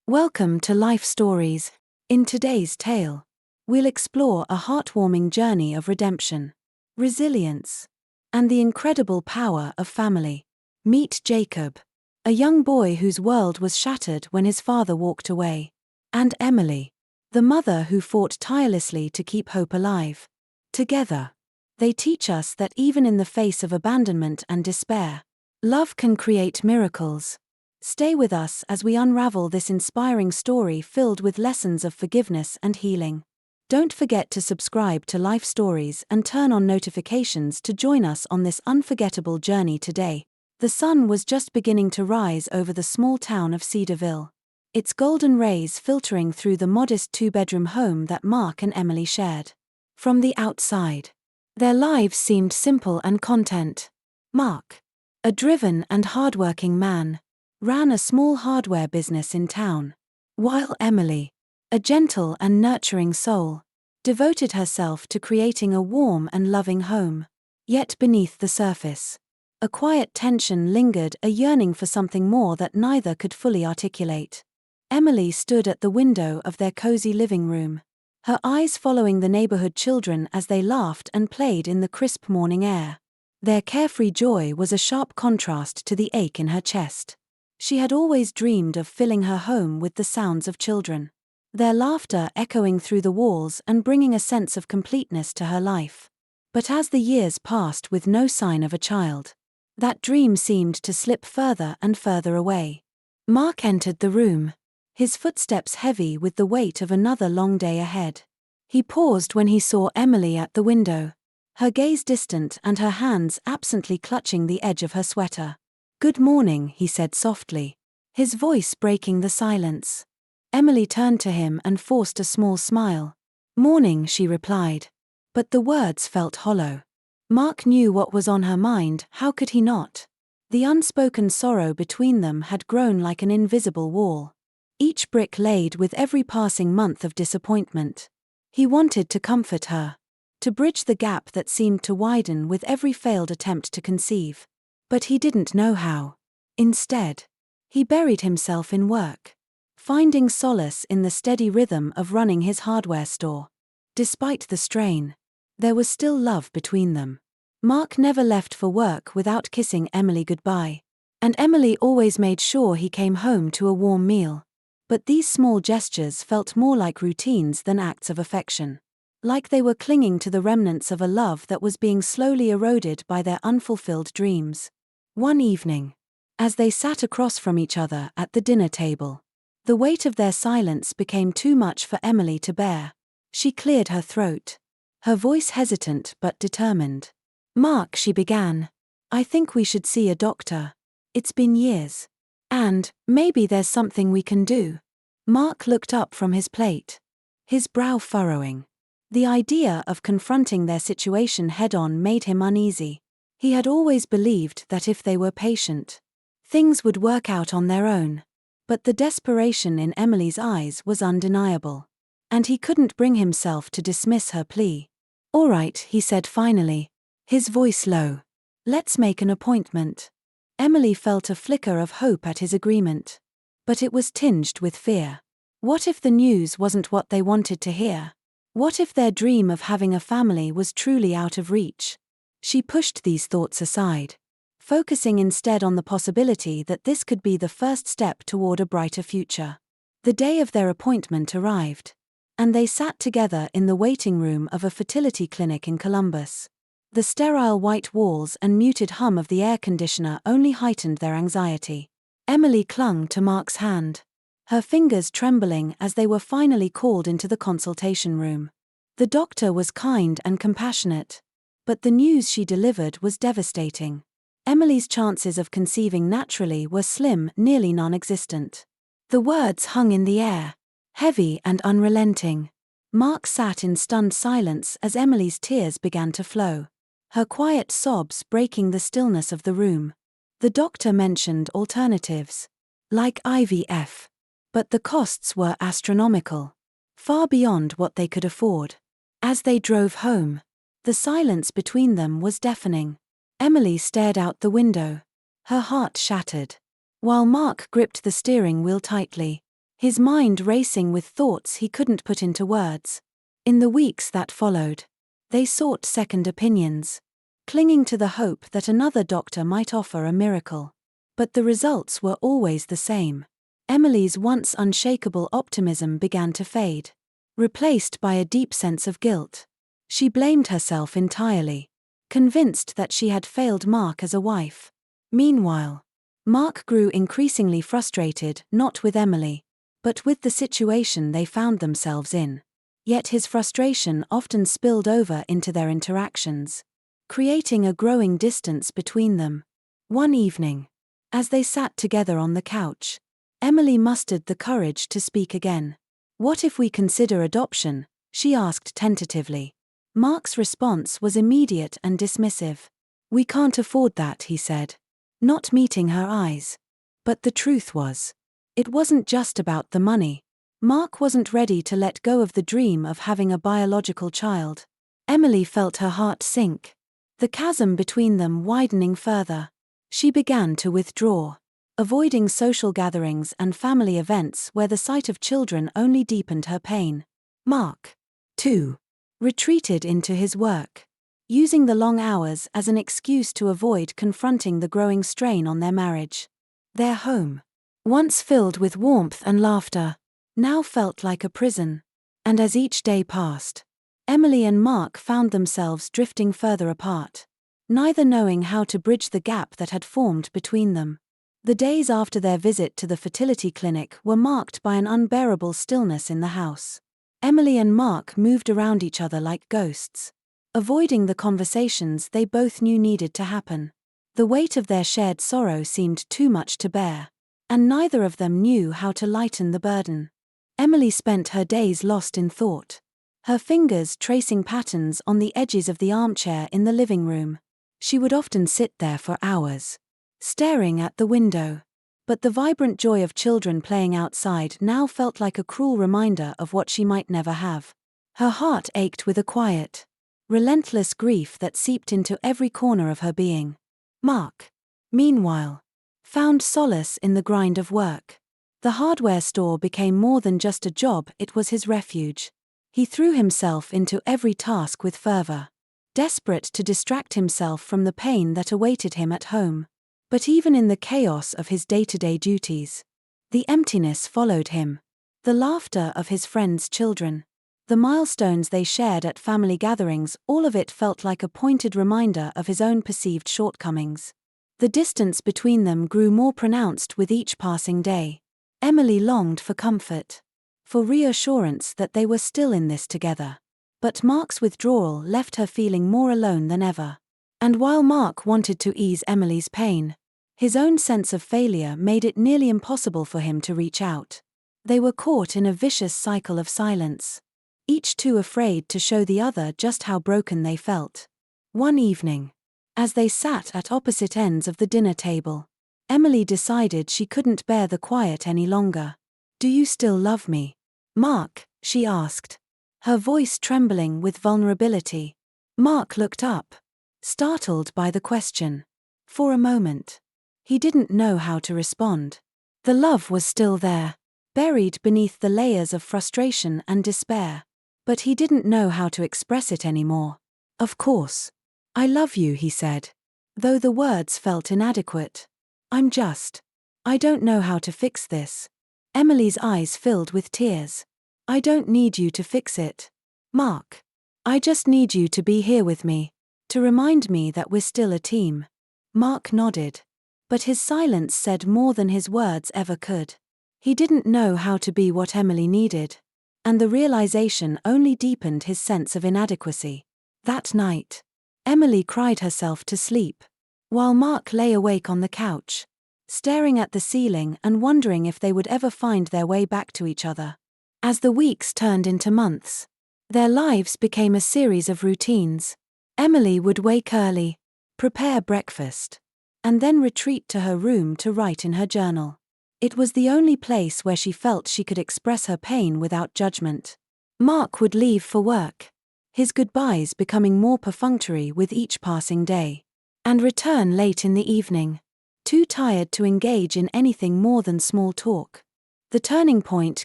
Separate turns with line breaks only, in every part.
Welcome to Life Stories. In today's tale, we'll explore a heartwarming journey of redemption, resilience, and the incredible power of family. Meet Jacob, a young boy whose world was shattered when his father walked away, and Emily, the mother who fought tirelessly to keep hope alive. Together, they teach us that even in the face of abandonment and despair, love can create miracles. Stay with us as we unravel this inspiring story filled with lessons of forgiveness and healing. Don't forget to subscribe to Life Stories and turn on notifications to join us on this unforgettable journey today. The sun was just beginning to rise over the small town of Cedarville, its golden rays filtering through the modest two-bedroom home that Mark and Emily shared. From the outside, their lives seemed simple and content. Mark, a driven and hardworking man, ran a small hardware business in town, while Emily, a gentle and nurturing soul, devoted herself to creating a warm and loving home. Yet beneath the surface, a quiet tension lingered, a yearning for something more that neither could fully articulate. Emily stood at the window of their cozy living room, her eyes following the neighborhood children as they laughed and played in the crisp morning air. Their carefree joy was a sharp contrast to the ache in her chest. She had always dreamed of filling her home with the sounds of children, their laughter echoing through the walls and bringing a sense of completeness to her life. But as the years passed with no sign of a child, that dream seemed to slip further and further away. Mark entered the room, his footsteps heavy with the weight of another long day ahead. He paused when he saw Emily at the window, her gaze distant and her hands absently clutching the edge of her sweater. "Good morning," he said softly, his voice breaking the silence. Emily turned to him and forced a small smile. "Morning," she replied. But the words felt hollow. Mark knew what was on her mind, how could he not? The unspoken sorrow between them had grown like an invisible wall, each brick laid with every passing month of disappointment. He wanted to comfort her, to bridge the gap that seemed to widen with every failed attempt to conceive. But he didn't know how. Instead, he buried himself in work, finding solace in the steady rhythm of running his hardware store. Despite the strain, there was still love between them. Mark never left for work without kissing Emily goodbye, and Emily always made sure he came home to a warm meal. But these small gestures felt more like routines than acts of affection, like they were clinging to the remnants of a love that was being slowly eroded by their unfulfilled dreams. One evening, as they sat across from each other at the dinner table, the weight of their silence became too much for Emily to bear. She cleared her throat, her voice hesitant but determined. "Mark," she began, "I think we should see a doctor. It's been years. And maybe there's something we can do." Mark looked up from his plate, his brow furrowing. The idea of confronting their situation head-on made him uneasy. He had always believed that if they were patient, things would work out on their own. But the desperation in Emily's eyes was undeniable, and he couldn't bring himself to dismiss her plea. "All right," he said finally, his voice low. "Let's make an appointment." Emily felt a flicker of hope at his agreement, but it was tinged with fear. What if the news wasn't what they wanted to hear? What if their dream of having a family was truly out of reach? She pushed these thoughts aside, focusing instead on the possibility that this could be the first step toward a brighter future. The day of their appointment arrived, and they sat together in the waiting room of a fertility clinic in Columbus. The sterile white walls and muted hum of the air conditioner only heightened their anxiety. Emily clung to Mark's hand, her fingers trembling as they were finally called into the consultation room. The doctor was kind and compassionate, but the news she delivered was devastating. Emily's chances of conceiving naturally were slim, nearly non-existent. The words hung in the air, heavy and unrelenting. Mark sat in stunned silence as Emily's tears began to flow, her quiet sobs breaking the stillness of the room. The doctor mentioned alternatives, like IVF, but the costs were astronomical, far beyond what they could afford. As they drove home, the silence between them was deafening. Emily stared out the window, her heart shattered, while Mark gripped the steering wheel tightly. his mind racing with thoughts he couldn't put into words. In the weeks that followed, they sought second opinions, clinging to the hope that another doctor might offer a miracle. But the results were always the same. Emily's once unshakable optimism began to fade, replaced by a deep sense of guilt. She blamed herself entirely, convinced that she had failed Mark as a wife. Meanwhile, Mark grew increasingly frustrated not with Emily, but with the situation they found themselves in. Yet his frustration often spilled over into their interactions, creating a growing distance between them. One evening, as they sat together on the couch, Emily mustered the courage to speak again. "What if we consider adoption?" she asked tentatively. Mark's response was immediate and dismissive. "We can't afford that," he said, not meeting her eyes. But the truth was, it wasn't just about the money. Mark wasn't ready to let go of the dream of having a biological child. Emily felt her heart sink, the chasm between them widening further. She began to withdraw, avoiding social gatherings and family events where the sight of children only deepened her pain. Mark, too, retreated into his work, using the long hours as an excuse to avoid confronting the growing strain on their marriage. Their home, once filled with warmth and laughter, now felt like a prison. And as each day passed, Emily and Mark found themselves drifting further apart, neither knowing how to bridge the gap that had formed between them. The days after their visit to the fertility clinic were marked by an unbearable stillness in the house. Emily and Mark moved around each other like ghosts, avoiding the conversations they both knew needed to happen. The weight of their shared sorrow seemed too much to bear, and neither of them knew how to lighten the burden. Emily spent her days lost in thought, her fingers tracing patterns on the edges of the armchair in the living room. She would often sit there for hours, staring at the window. But the vibrant joy of children playing outside now felt like a cruel reminder of what she might never have. Her heart ached with a quiet, relentless grief that seeped into every corner of her being. Mark, meanwhile, found solace in the grind of work. The hardware store became more than just a job, it was his refuge. He threw himself into every task with fervor, desperate to distract himself from the pain that awaited him at home. But even in the chaos of his day-to-day duties, the emptiness followed him. The laughter of his friends' children, the milestones they shared at family gatherings, all of it felt like a pointed reminder of his own perceived shortcomings. The distance between them grew more pronounced with each passing day. Emily longed for comfort, for reassurance that they were still in this together. But Mark's withdrawal left her feeling more alone than ever. And while Mark wanted to ease Emily's pain, his own sense of failure made it nearly impossible for him to reach out. They were caught in a vicious cycle of silence, each too afraid to show the other just how broken they felt. One evening, as they sat at opposite ends of the dinner table, Emily decided she couldn't bear the quiet any longer. "Do you still love me, Mark?" she asked, her voice trembling with vulnerability. Mark looked up, startled by the question. For a moment, he didn't know how to respond. The love was still there, buried beneath the layers of frustration and despair. But he didn't know how to express it anymore. "Of course, I love you," he said, though the words felt inadequate. I don't know how to fix this." Emily's eyes filled with tears. "I don't need you to fix it, Mark. I just need you to be here with me, to remind me that we're still a team." Mark nodded, but his silence said more than his words ever could. He didn't know how to be what Emily needed, and the realization only deepened his sense of inadequacy. That night, Emily cried herself to sleep, while Mark lay awake on the couch, staring at the ceiling and wondering if they would ever find their way back to each other. As the weeks turned into months, their lives became a series of routines. Emily would wake early, prepare breakfast, and then retreat to her room to write in her journal. It was the only place where she felt she could express her pain without judgment. Mark would leave for work, his goodbyes becoming more perfunctory with each passing day, and return late in the evening, too tired to engage in anything more than small talk. The turning point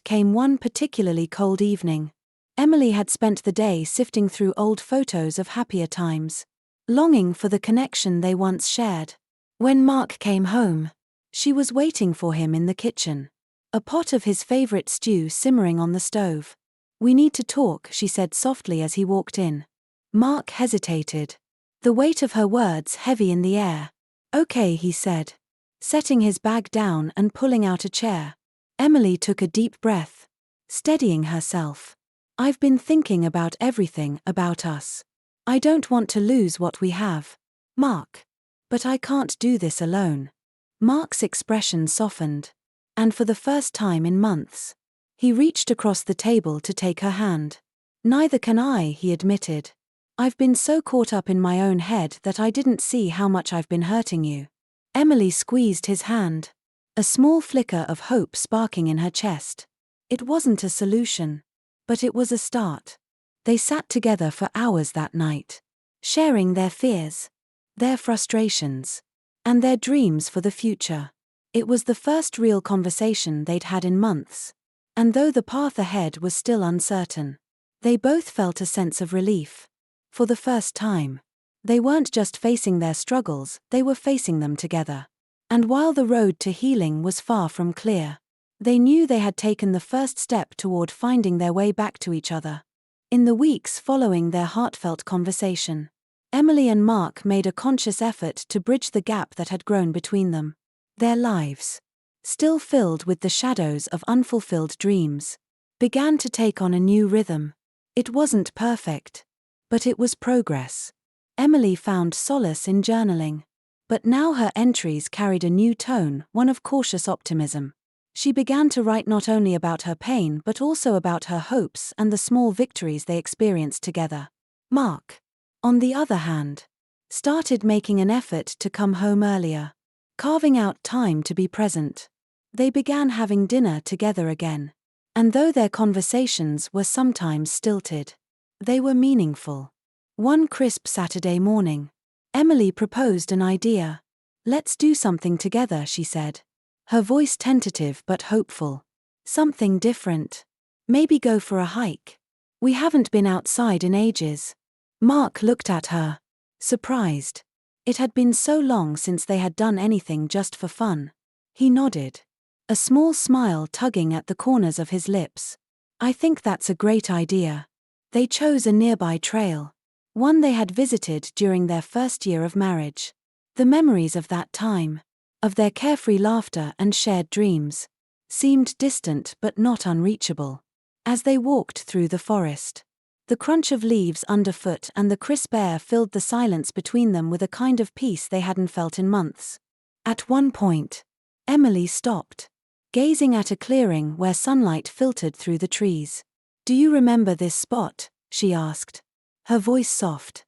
came one particularly cold evening. Emily had spent the day sifting through old photos of happier times, longing for the connection they once shared. When Mark came home, she was waiting for him in the kitchen, a pot of his favorite stew simmering on the stove. "We need to talk," she said softly as he walked in. Mark hesitated, the weight of her words heavy in the air. "Okay," he said, setting his bag down and pulling out a chair. Emily took a deep breath, steadying herself. "I've been thinking about everything about us. I don't want to lose what we have, Mark. But I can't do this alone." Mark's expression softened, and for the first time in months, he reached across the table to take her hand. "Neither can I," he admitted. "I've been so caught up in my own head that I didn't see how much I've been hurting you." Emily squeezed his hand, a small flicker of hope sparking in her chest. It wasn't a solution, but it was a start. They sat together for hours that night, sharing their fears, their frustrations, and their dreams for the future. It was the first real conversation they'd had in months, and though the path ahead was still uncertain, they both felt a sense of relief. For the first time, they weren't just facing their struggles, they were facing them together. And while the road to healing was far from clear, they knew they had taken the first step toward finding their way back to each other. In the weeks following their heartfelt conversation, Emily and Mark made a conscious effort to bridge the gap that had grown between them. Their lives, still filled with the shadows of unfulfilled dreams, began to take on a new rhythm. It wasn't perfect, but it was progress. Emily found solace in journaling, but now her entries carried a new tone, one of cautious optimism. She began to write not only about her pain but also about her hopes and the small victories they experienced together. Mark, on the other hand, started making an effort to come home earlier, carving out time to be present. They began having dinner together again, and though their conversations were sometimes stilted, they were meaningful. One crisp Saturday morning, Emily proposed an idea. "Let's do something together," she said, her voice tentative but hopeful. "Something different. Maybe go for a hike. We haven't been outside in ages." Mark looked at her, surprised. It had been so long since they had done anything just for fun. He nodded, a small smile tugging at the corners of his lips. "I think that's a great idea." They chose a nearby trail, one they had visited during their first year of marriage. The memories of that time, of their carefree laughter and shared dreams, seemed distant but not unreachable. As they walked through the forest, the crunch of leaves underfoot and the crisp air filled the silence between them with a kind of peace they hadn't felt in months. At one point, Emily stopped, gazing at a clearing where sunlight filtered through the trees. "Do you remember this spot?" she asked, her voice soft.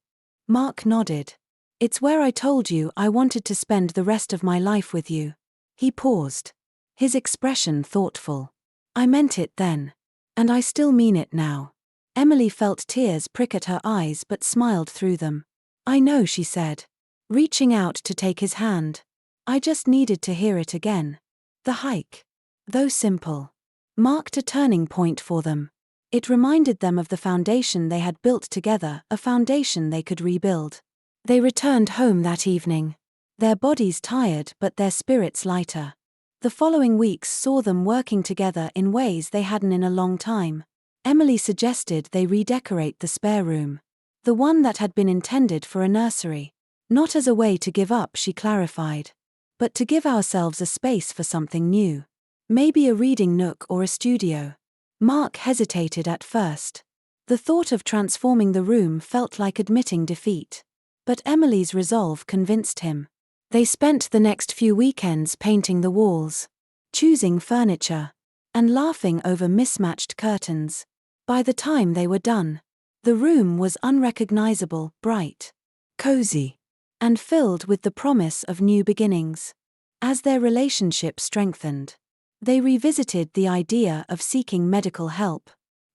Mark nodded. "It's where I told you I wanted to spend the rest of my life with you." He paused, his expression thoughtful. "I meant it then, and I still mean it now." Emily felt tears prick at her eyes but smiled through them. "I know," she said, reaching out to take his hand. "I just needed to hear it again." The hike, though simple, marked a turning point for them. It reminded them of the foundation they had built together, a foundation they could rebuild. They returned home that evening, their bodies tired but their spirits lighter. The following weeks saw them working together in ways they hadn't in a long time. Emily suggested they redecorate the spare room, the one that had been intended for a nursery. "Not as a way to give up," she clarified, "but to give ourselves a space for something new. Maybe a reading nook or a studio." Mark hesitated at first. The thought of transforming the room felt like admitting defeat. But Emily's resolve convinced him. They spent the next few weekends painting the walls, choosing furniture, and laughing over mismatched curtains. By the time they were done, the room was unrecognizable, bright, cozy, and filled with the promise of new beginnings. As their relationship strengthened, they revisited the idea of seeking medical help.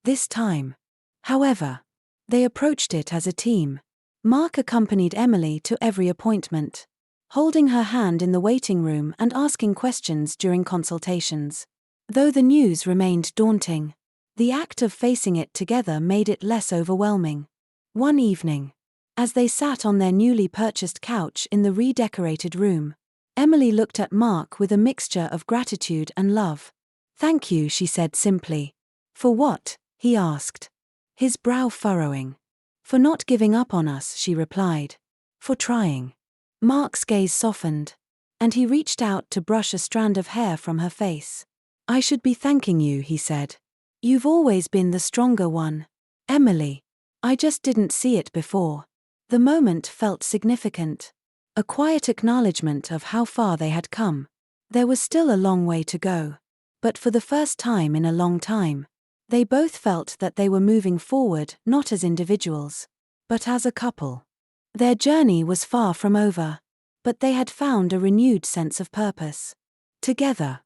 This time, however, they approached it as a team. Mark accompanied Emily to every appointment, holding her hand in the waiting room and asking questions during consultations. Though the news remained daunting, the act of facing it together made it less overwhelming. One evening, as they sat on their newly purchased couch in the redecorated room, Emily looked at Mark with a mixture of gratitude and love. "Thank you," she said simply. "For what?" he asked, his brow furrowing. "For not giving up on us," she replied. "For trying." Mark's gaze softened, and he reached out to brush a strand of hair from her face. "I should be thanking you," he said. "You've always been the stronger one, Emily. I just didn't see it before." The moment felt significant. A quiet acknowledgement of how far they had come. There was still a long way to go. But for the first time in a long time, they both felt that they were moving forward not as individuals, but as a couple. Their journey was far from over, but they had found a renewed sense of purpose. Together.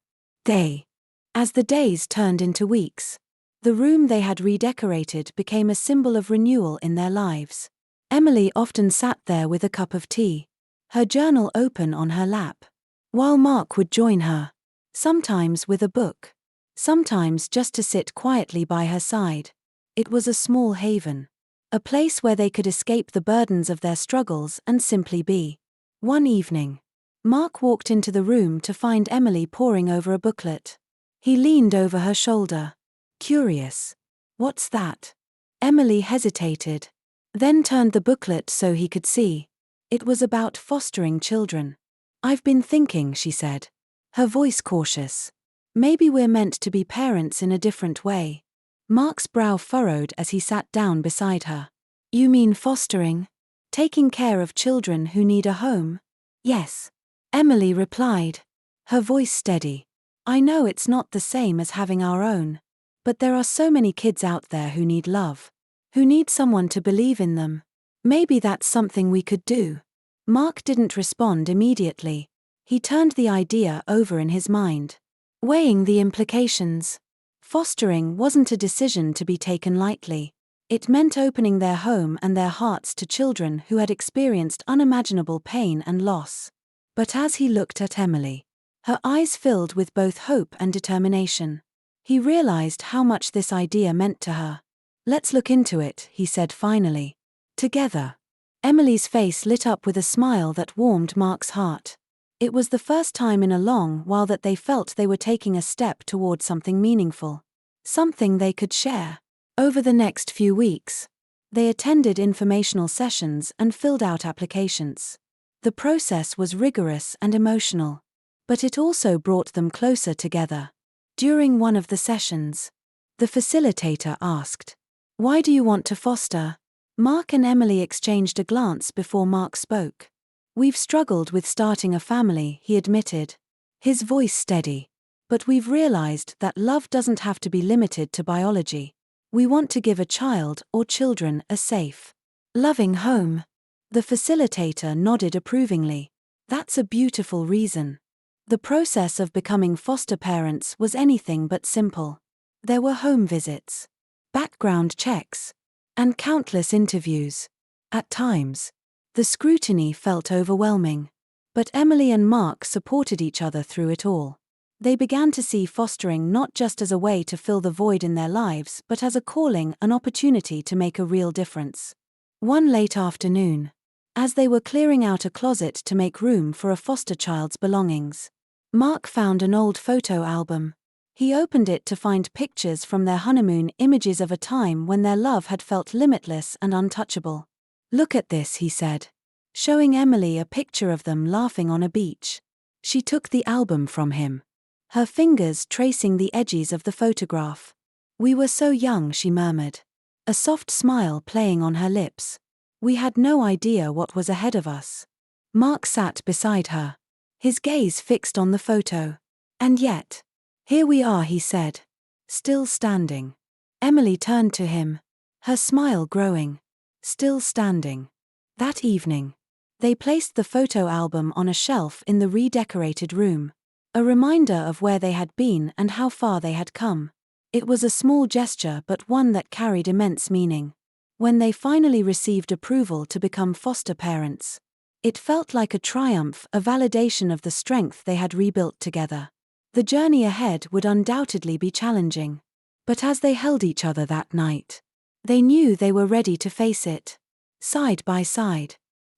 As the days turned into weeks, the room they had redecorated became a symbol of renewal in their lives. Emily often sat there with a cup of tea, her journal open on her lap, while Mark would join her, sometimes with a book, sometimes just to sit quietly by her side. It was a small haven, a place where they could escape the burdens of their struggles and simply be. One evening, Mark walked into the room to find Emily poring over a booklet. He leaned over her shoulder, curious. "What's that?" Emily hesitated, then turned the booklet so he could see. It was about fostering children. "I've been thinking," she said, her voice cautious. "Maybe we're meant to be parents in a different way." Mark's brow furrowed as he sat down beside her. "You mean fostering? Taking care of children who need a home?" "Yes," Emily replied, her voice steady. "I know it's not the same as having our own, but there are so many kids out there who need love, who need someone to believe in them. Maybe that's something we could do." Mark didn't respond immediately. He turned the idea over in his mind, weighing the implications. Fostering wasn't a decision to be taken lightly. It meant opening their home and their hearts to children who had experienced unimaginable pain and loss. But as he looked at Emily, her eyes filled with both hope and determination, he realized how much this idea meant to her. "Let's look into it," he said finally. "Together." Emily's face lit up with a smile that warmed Mark's heart. It was the first time in a long while that they felt they were taking a step toward something meaningful, something they could share. Over the next few weeks, they attended informational sessions and filled out applications. The process was rigorous and emotional, but it also brought them closer together. During one of the sessions, the facilitator asked, "Why do you want to foster?" Mark and Emily exchanged a glance before Mark spoke. "We've struggled with starting a family," he admitted, his voice steady. "But we've realized that love doesn't have to be limited to biology. We want to give a child or children a safe, loving home." The facilitator nodded approvingly. "That's a beautiful reason." The process of becoming foster parents was anything but simple. There were home visits, background checks, and countless interviews. At times, the scrutiny felt overwhelming. But Emily and Mark supported each other through it all. They began to see fostering not just as a way to fill the void in their lives but as a calling, an opportunity to make a real difference. One late afternoon, as they were clearing out a closet to make room for a foster child's belongings, Mark found an old photo album. He opened it to find pictures from their honeymoon, images of a time when their love had felt limitless and untouchable. "Look at this," he said, showing Emily a picture of them laughing on a beach. She took the album from him, her fingers tracing the edges of the photograph. "We were so young," she murmured, a soft smile playing on her lips. "We had no idea what was ahead of us." Mark sat beside her, his gaze fixed on the photo. "And yet, here we are," he said, still standing. Emily turned to him, her smile growing. Still standing. That evening, they placed the photo album on a shelf in the redecorated room, a reminder of where they had been and how far they had come. It was a small gesture but one that carried immense meaning. When they finally received approval to become foster parents, it felt like a triumph, a validation of the strength they had rebuilt together. The journey ahead would undoubtedly be challenging. But as they held each other that night, they knew they were ready to face it. Side by side.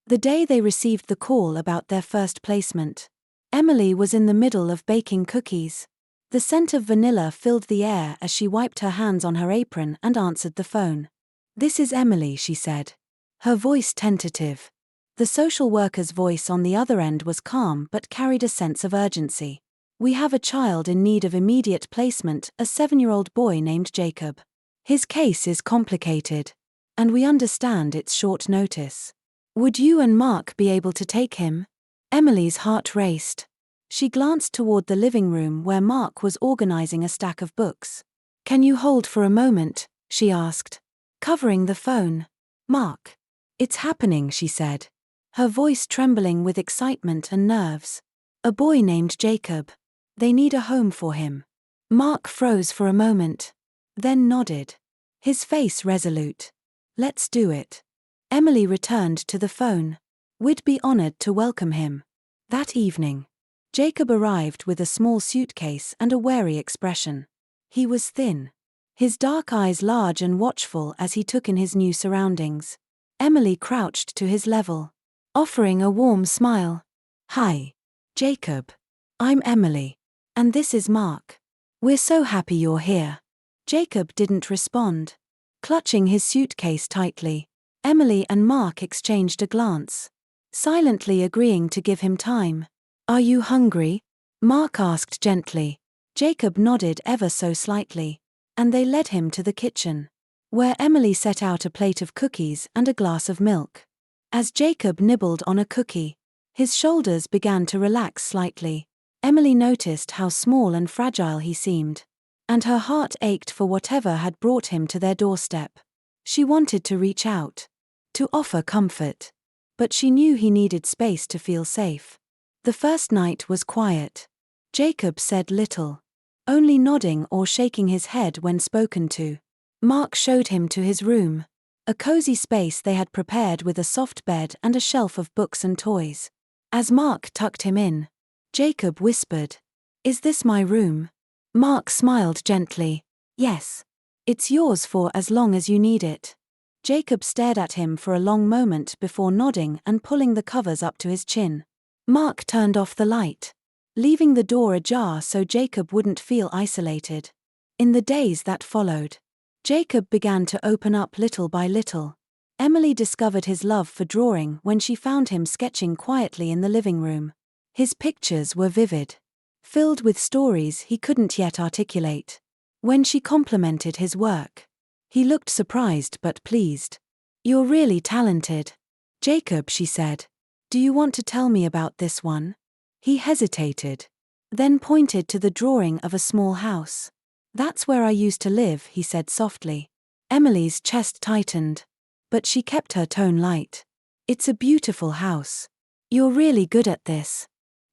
The day they received the call about their first placement, Emily was in the middle of baking cookies. The scent of vanilla filled the air as she wiped her hands on her apron and answered the phone. "This is Emily," she said. Her voice tentative. The social worker's voice on the other end was calm but carried a sense of urgency. "We have a child in need of immediate placement, a 7-year-old boy named Jacob. His case is complicated, and we understand it's short notice. Would you and Mark be able to take him?" Emily's heart raced. She glanced toward the living room where Mark was organizing a stack of books. "Can you hold for a moment?" she asked, covering the phone. "Mark." "It's happening," she said, her voice trembling with excitement and nerves. "A boy named Jacob. They need a home for him." Mark froze for a moment, then nodded, his face resolute. "Let's do it." Emily returned to the phone. "We'd be honored to welcome him." That evening, Jacob arrived with a small suitcase and a wary expression. He was thin, his dark eyes large and watchful as he took in his new surroundings. Emily crouched to his level, offering a warm smile. "Hi, Jacob. I'm Emily. And this is Mark. We're so happy you're here." Jacob didn't respond. Clutching his suitcase tightly, Emily and Mark exchanged a glance, silently agreeing to give him time. "Are you hungry?" Mark asked gently. Jacob nodded ever so slightly, and they led him to the kitchen, where Emily set out a plate of cookies and a glass of milk. As Jacob nibbled on a cookie, his shoulders began to relax slightly. Emily noticed how small and fragile he seemed, and her heart ached for whatever had brought him to their doorstep. She wanted to reach out, to offer comfort, but she knew he needed space to feel safe. The first night was quiet. Jacob said little, only nodding or shaking his head when spoken to. Mark showed him to his room, a cozy space they had prepared with a soft bed and a shelf of books and toys. As Mark tucked him in, Jacob whispered, "Is this my room?" Mark smiled gently. "Yes. It's yours for as long as you need it." Jacob stared at him for a long moment before nodding and pulling the covers up to his chin. Mark turned off the light, leaving the door ajar so Jacob wouldn't feel isolated. In the days that followed, Jacob began to open up little by little. Emily discovered his love for drawing when she found him sketching quietly in the living room. His pictures were vivid, filled with stories he couldn't yet articulate. When she complimented his work, he looked surprised but pleased. "You're really talented, Jacob," she said. "Do you want to tell me about this one?" He hesitated, then pointed to the drawing of a small house. "That's where I used to live," he said softly. Emily's chest tightened, but she kept her tone light. "It's a beautiful house. You're really good at this."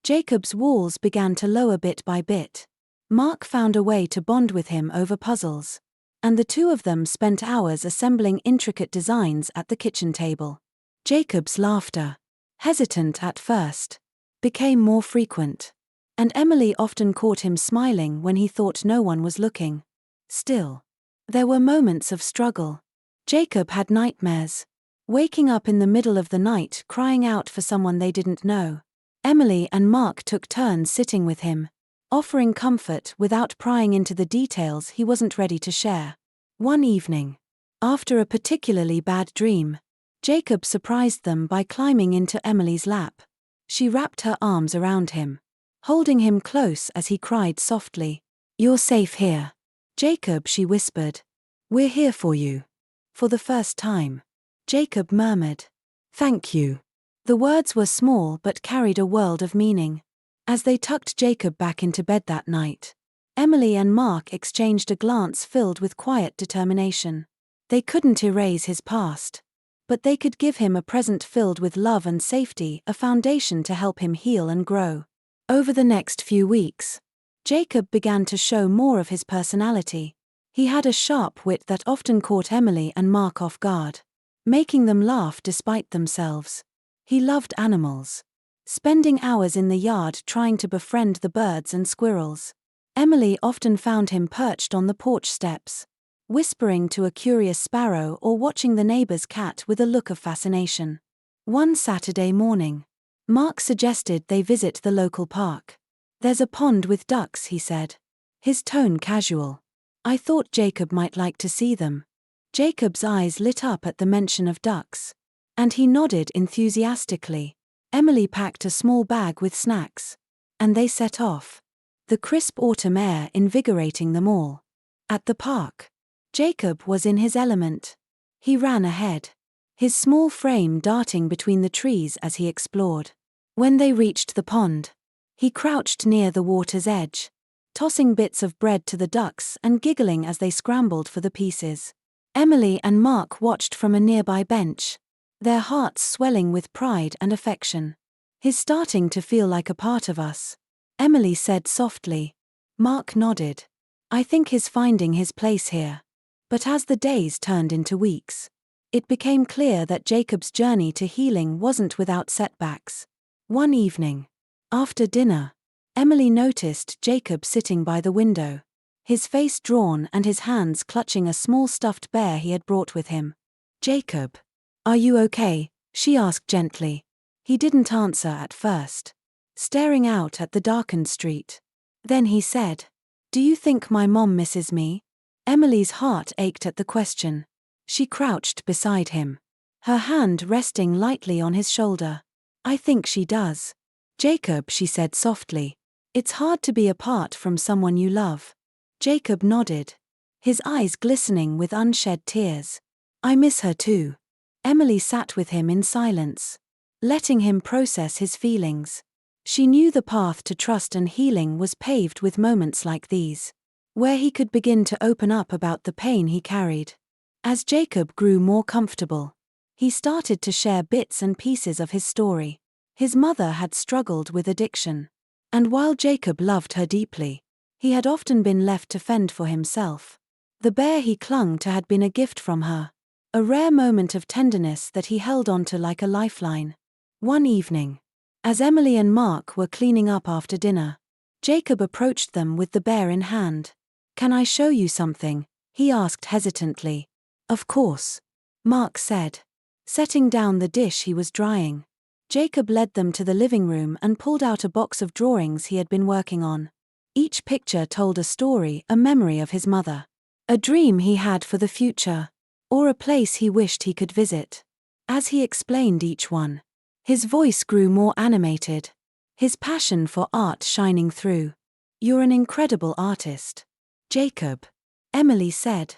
Jacob's walls began to lower bit by bit. Mark found a way to bond with him over puzzles, and the two of them spent hours assembling intricate designs at the kitchen table. Jacob's laughter, hesitant at first, became more frequent, and Emily often caught him smiling when he thought no one was looking. Still, there were moments of struggle. Jacob had nightmares, waking up in the middle of the night crying out for someone they didn't know. Emily and Mark took turns sitting with him, offering comfort without prying into the details he wasn't ready to share. One evening, after a particularly bad dream, Jacob surprised them by climbing into Emily's lap. She wrapped her arms around him, holding him close as he cried softly. "You're safe here, Jacob," she whispered. "We're here for you." For the first time, Jacob murmured, "Thank you." The words were small but carried a world of meaning. As they tucked Jacob back into bed that night, Emily and Mark exchanged a glance filled with quiet determination. They couldn't erase his past, but they could give him a present filled with love and safety, a foundation to help him heal and grow. Over the next few weeks, Jacob began to show more of his personality. He had a sharp wit that often caught Emily and Mark off guard, making them laugh despite themselves. He loved animals, spending hours in the yard trying to befriend the birds and squirrels. Emily often found him perched on the porch steps, whispering to a curious sparrow or watching the neighbor's cat with a look of fascination. One Saturday morning, Mark suggested they visit the local park. "There's a pond with ducks," he said, his tone casual. "I thought Jacob might like to see them." Jacob's eyes lit up at the mention of ducks, and he nodded enthusiastically. Emily packed a small bag with snacks, and they set off, the crisp autumn air invigorating them all. At the park, Jacob was in his element. He ran ahead, his small frame darting between the trees as he explored. When they reached the pond, he crouched near the water's edge, tossing bits of bread to the ducks and giggling as they scrambled for the pieces. Emily and Mark watched from a nearby bench, their hearts swelling with pride and affection. "He's starting to feel like a part of us," Emily said softly. Mark nodded. "I think he's finding his place here." But as the days turned into weeks, it became clear that Jacob's journey to healing wasn't without setbacks. One evening, after dinner, Emily noticed Jacob sitting by the window, his face drawn and his hands clutching a small stuffed bear he had brought with him. "Jacob, are you okay?" she asked gently. He didn't answer at first, staring out at the darkened street. Then he said, "Do you think my mom misses me?" Emily's heart ached at the question. She crouched beside him, her hand resting lightly on his shoulder. "I think she does, Jacob," she said softly. "It's hard to be apart from someone you love." Jacob nodded, his eyes glistening with unshed tears. "I miss her too." Emily sat with him in silence, letting him process his feelings. She knew the path to trust and healing was paved with moments like these, where he could begin to open up about the pain he carried. As Jacob grew more comfortable, he started to share bits and pieces of his story. His mother had struggled with addiction, and while Jacob loved her deeply, he had often been left to fend for himself. The bear he clung to had been a gift from her, a rare moment of tenderness that he held onto like a lifeline. One evening, as Emily and Mark were cleaning up after dinner, Jacob approached them with the bear in hand. "Can I show you something?" he asked hesitantly. "Of course," Mark said, setting down the dish he was drying. Jacob led them to the living room and pulled out a box of drawings he had been working on. Each picture told a story, a memory of his mother, a dream he had for the future, or a place he wished he could visit. As he explained each one, his voice grew more animated, his passion for art shining through. "You're an incredible artist, Jacob," Emily said,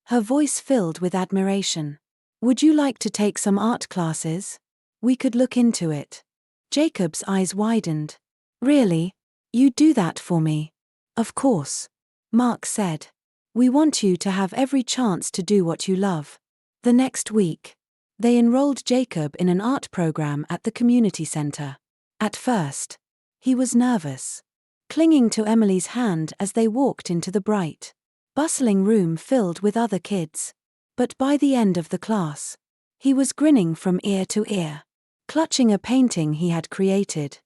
her voice filled with admiration. "Would you like to take some art classes? We could look into it." Jacob's eyes widened. "Really? You'd do that for me?" "Of course," Mark said. "We want you to have every chance to do what you love." The next week, they enrolled Jacob in an art program at the community center. At first, he was nervous, clinging to Emily's hand as they walked into the bright, bustling room filled with other kids. But by the end of the class, he was grinning from ear to ear, clutching a painting he had created.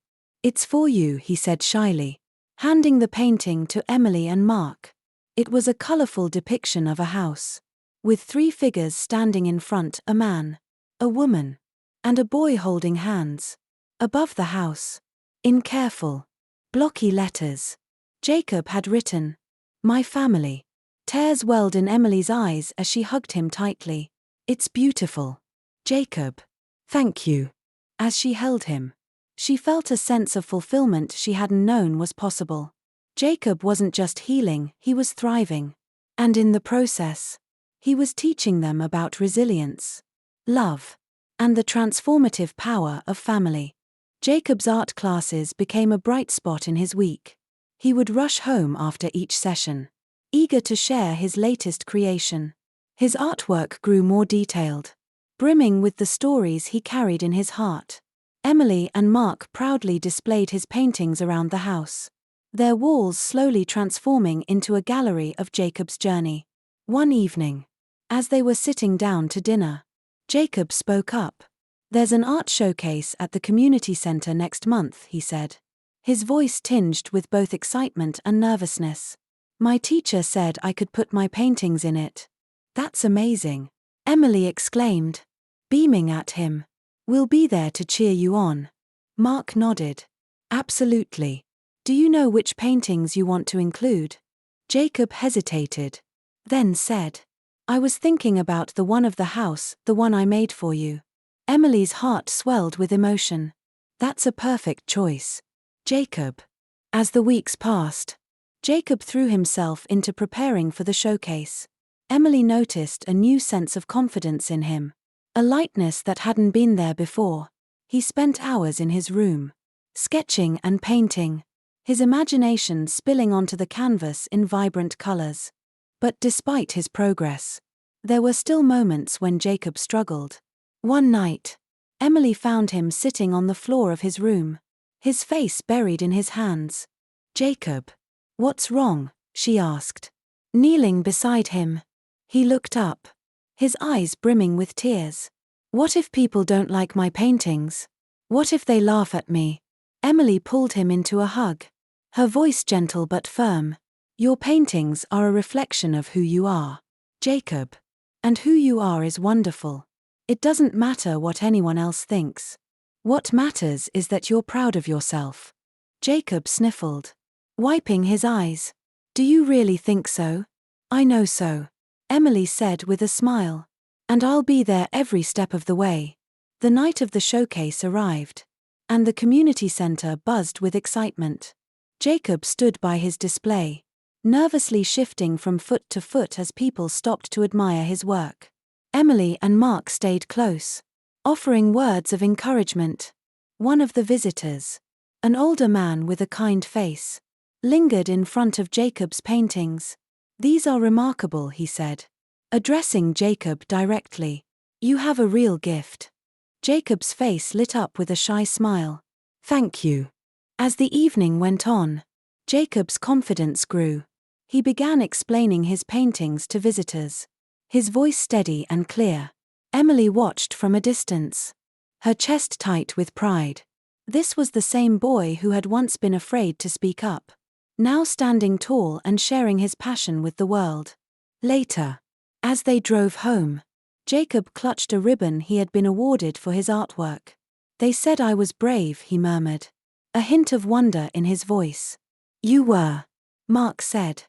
"It's for you," he said shyly, handing the painting to Emily and Mark. It was a colorful depiction of a house, with 3 figures standing in front, a man, a woman, and a boy holding hands. Above the house, in careful, blocky letters, Jacob had written, "My family." Tears welled in Emily's eyes as she hugged him tightly. "It's beautiful, Jacob. Thank you." As she held him, she felt a sense of fulfillment she hadn't known was possible. Jacob wasn't just healing, he was thriving. And in the process, he was teaching them about resilience, love, and the transformative power of family. Jacob's art classes became a bright spot in his week. He would rush home after each session, eager to share his latest creation. His artwork grew more detailed, brimming with the stories he carried in his heart. Emily and Mark proudly displayed his paintings around the house, their walls slowly transforming into a gallery of Jacob's journey. One evening, as they were sitting down to dinner, Jacob spoke up. There's an art showcase at the community center next month, he said. His voice tinged with both excitement and nervousness. My teacher said I could put my paintings in it. That's amazing, Emily exclaimed, beaming at him. We'll be there to cheer you on. Mark nodded. Absolutely. Do you know which paintings you want to include? Jacob hesitated, then said, I was thinking about the one of the house, the one I made for you. Emily's heart swelled with emotion. That's a perfect choice, Jacob. As the weeks passed, Jacob threw himself into preparing for the showcase. Emily noticed a new sense of confidence in him, a lightness that hadn't been there before. He spent hours in his room, sketching and painting, his imagination spilling onto the canvas in vibrant colors. But despite his progress, there were still moments when Jacob struggled. One night, Emily found him sitting on the floor of his room, his face buried in his hands. Jacob, what's wrong? She asked. Kneeling beside him, he looked up, his eyes brimming with tears. What if people don't like my paintings? What if they laugh at me? Emily pulled him into a hug, her voice gentle but firm. Your paintings are a reflection of who you are, Jacob. And who you are is wonderful. It doesn't matter what anyone else thinks. What matters is that you're proud of yourself. Jacob sniffled, wiping his eyes. Do you really think so? I know so, Emily said with a smile. And I'll be there every step of the way. The night of the showcase arrived, and the community center buzzed with excitement. Jacob stood by his display, nervously shifting from foot to foot as people stopped to admire his work. Emily and Mark stayed close, offering words of encouragement. One of the visitors, an older man with a kind face, lingered in front of Jacob's paintings. These are remarkable, he said, addressing Jacob directly. You have a real gift. Jacob's face lit up with a shy smile. Thank you. As the evening went on, Jacob's confidence grew. He began explaining his paintings to visitors, his voice steady and clear. Emily watched from a distance, her chest tight with pride. This was the same boy who had once been afraid to speak up, now standing tall and sharing his passion with the world. Later, as they drove home, Jacob clutched a ribbon he had been awarded for his artwork. They said I was brave, he murmured, a hint of wonder in his voice. You were, Mark said,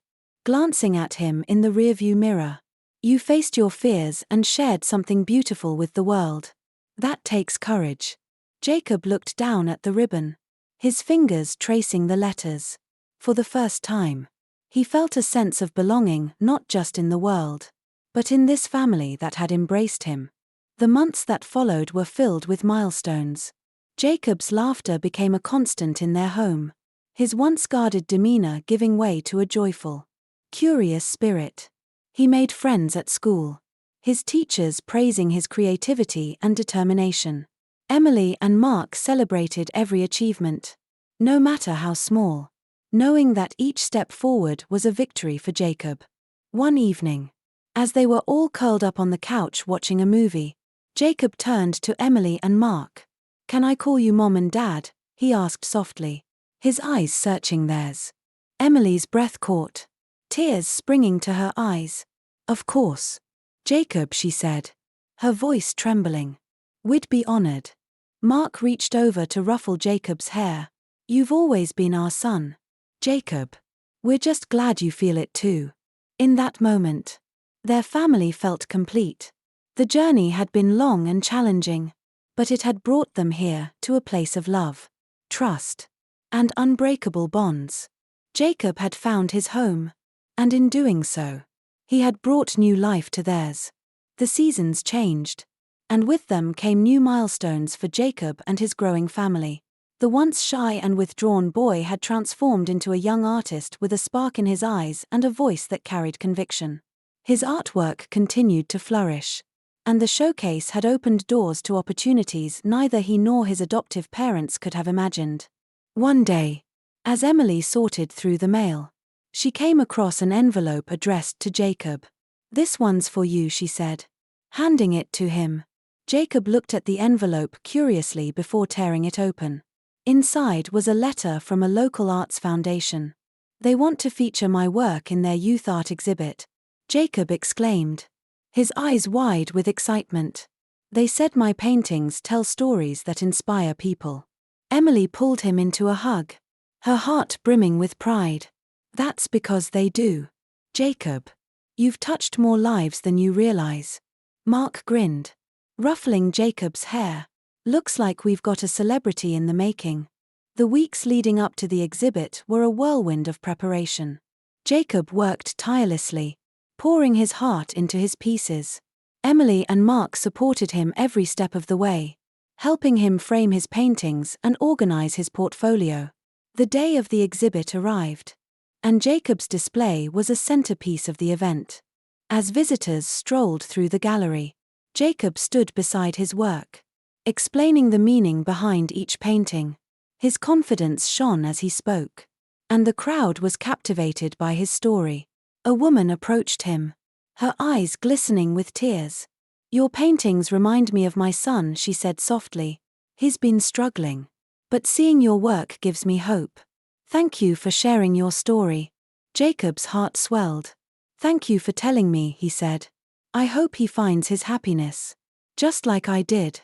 glancing at him in the rearview mirror. You faced your fears and shared something beautiful with the world. That takes courage. Jacob looked down at the ribbon, his fingers tracing the letters. For the first time, he felt a sense of belonging not just in the world, but in this family that had embraced him. The months that followed were filled with milestones. Jacob's laughter became a constant in their home, his once guarded demeanor giving way to a joyful, curious spirit. He made friends at school, his teachers praising his creativity and determination. Emily and Mark celebrated every achievement, no matter how small, knowing that each step forward was a victory for Jacob. One evening, as they were all curled up on the couch watching a movie, Jacob turned to Emily and Mark. Can I call you Mom and Dad? He asked softly, his eyes searching theirs. Emily's breath caught, tears springing to her eyes. Of course, Jacob, she said, her voice trembling. We'd be honored. Mark reached over to ruffle Jacob's hair. You've always been our son, Jacob. We're just glad you feel it too. In that moment, their family felt complete. The journey had been long and challenging, but it had brought them here to a place of love, trust, and unbreakable bonds. Jacob had found his home, and in doing so, he had brought new life to theirs. The seasons changed, and with them came new milestones for Jacob and his growing family. The once shy and withdrawn boy had transformed into a young artist with a spark in his eyes and a voice that carried conviction. His artwork continued to flourish, and the showcase had opened doors to opportunities neither he nor his adoptive parents could have imagined. One day, as Emily sorted through the mail, she came across an envelope addressed to Jacob. This one's for you, she said, handing it to him. Jacob looked at the envelope curiously before tearing it open. Inside was a letter from a local arts foundation. "They want to feature my work in their youth art exhibit," Jacob exclaimed, his eyes wide with excitement. "They said my paintings tell stories that inspire people." Emily pulled him into a hug, her heart brimming with pride. "That's because they do, Jacob. You've touched more lives than you realize." Mark grinned, ruffling Jacob's hair. "Looks like we've got a celebrity in the making." The weeks leading up to the exhibit were a whirlwind of preparation. Jacob worked tirelessly, pouring his heart into his pieces. Emily and Mark supported him every step of the way, helping him frame his paintings and organize his portfolio. The day of the exhibit arrived, and Jacob's display was a centerpiece of the event. As visitors strolled through the gallery, Jacob stood beside his work, explaining the meaning behind each painting. His confidence shone as he spoke, and the crowd was captivated by his story. A woman approached him, her eyes glistening with tears. "Your paintings remind me of my son," she said softly. "He's been struggling, but seeing your work gives me hope. Thank you for sharing your story." Jacob's heart swelled. "Thank you for telling me," he said. "I hope he finds his happiness, just like I did."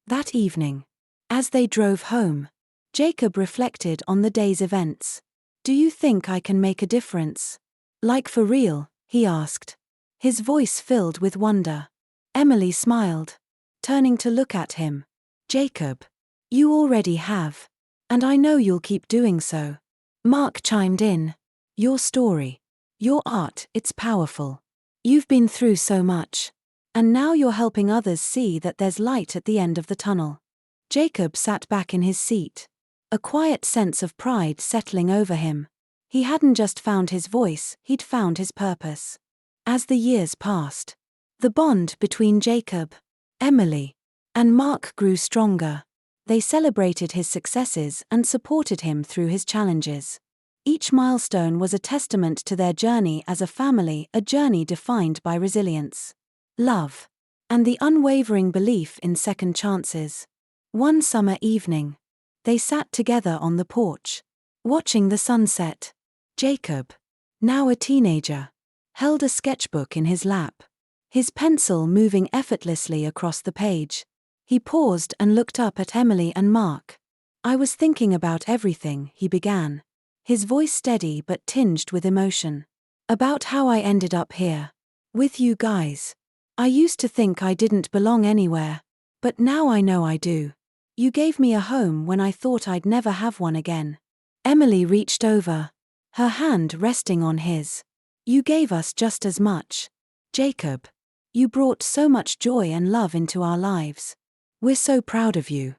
That evening, as they drove home, Jacob reflected on the day's events. "Do you think I can make a difference? Like for real?" he asked, his voice filled with wonder. Emily smiled, turning to look at him. "Jacob, you already have, and I know you'll keep doing so." Mark chimed in. "Your story, your art, it's powerful. You've been through so much, and now you're helping others see that there's light at the end of the tunnel." Jacob sat back in his seat, a quiet sense of pride settling over him. He hadn't just found his voice, he'd found his purpose. As the years passed, the bond between Jacob, Emily, and Mark grew stronger. They celebrated his successes and supported him through his challenges. Each milestone was a testament to their journey as a family, a journey defined by resilience, love, and the unwavering belief in second chances. One summer evening, they sat together on the porch, watching the sunset. Jacob, now a teenager, held a sketchbook in his lap, his pencil moving effortlessly across the page. He paused and looked up at Emily and Mark. "I was thinking about everything," he began, his voice steady but tinged with emotion. "About how I ended up here, with you guys. I used to think I didn't belong anywhere, but now I know I do. You gave me a home when I thought I'd never have one again." Emily reached over, her hand resting on his. "You gave us just as much, Jacob. You brought so much joy and love into our lives. We're so proud of you."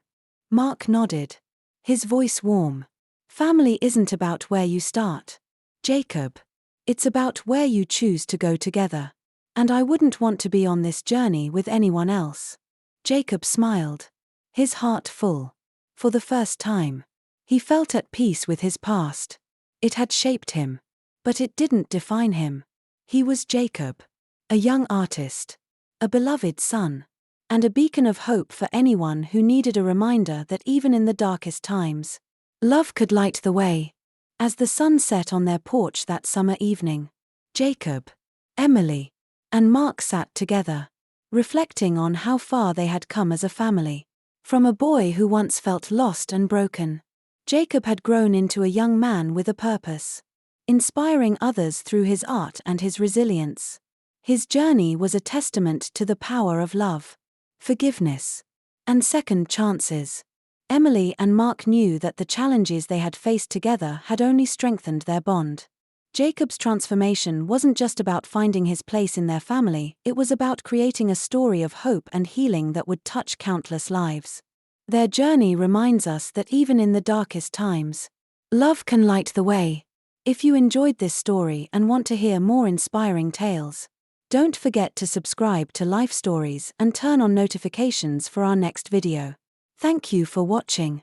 Mark nodded, his voice warm. "Family isn't about where you start, Jacob. It's about where you choose to go together. And I wouldn't want to be on this journey with anyone else." Jacob smiled, his heart full. For the first time, he felt at peace with his past. It had shaped him, but it didn't define him. He was Jacob, a young artist, a beloved son, and a beacon of hope for anyone who needed a reminder that even in the darkest times, love could light the way. As the sun set on their porch that summer evening, Jacob, Emily, and Mark sat together, reflecting on how far they had come as a family. From a boy who once felt lost and broken, Jacob had grown into a young man with a purpose, inspiring others through his art and his resilience. His journey was a testament to the power of love, forgiveness, and second chances. Emily and Mark knew that the challenges they had faced together had only strengthened their bond. Jacob's transformation wasn't just about finding his place in their family, it was about creating a story of hope and healing that would touch countless lives. Their journey reminds us that even in the darkest times, love can light the way. If you enjoyed this story and want to hear more inspiring tales, don't forget to subscribe to Life Stories and turn on notifications for our next video. Thank you for watching.